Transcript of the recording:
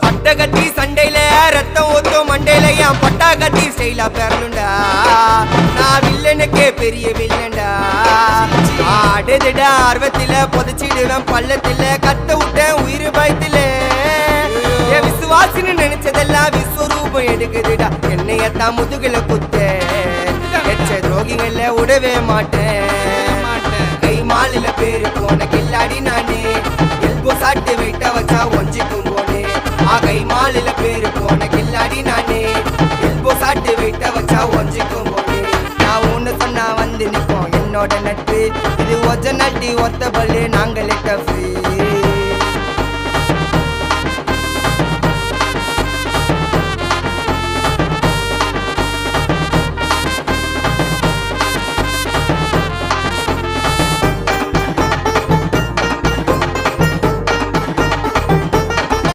அட்டகத்தி சண்டையில ரத்தம் ஊத்தும் மண்டையில என் பட்டாகத்தி ஸ்டைலா பேரலுண்டா. நான் வில்லனுக்கே பெரிய வில்லன்டா. ஆடுதுடா ஆர்வத்தில புதைச்சிடுவேன் பள்ளத்தில கத்த விட்டேன் உயிர் பயத்தில. என் விசுவாசின்னு நினைச்சதெல்லாம் விஸ்வரூபம் எடுக்குதுடா. என்னையத்தான் முதுகுல குத்த எச்ச துரோகிகள விடவே மாட்டேன். கை மாலில பேரு போன கில்லாடி நானே. எல்போ சாட்டு வெயிட்ட வச்சா ஒஞ்சிக்கும் போனே. கை மாலில பேரு போன கில்லாடி நானே. எல்போ சாட்டு வெயிட்ட வச்சா ஒஞ்சிக்கும் போனே. நான் ஒண்ணு சொன்னா வந்து நிப்போம் என்னோட நட்பு. இது ஒஜ நட்டி ஒத்த பல்லு நாங்களே டஃபு.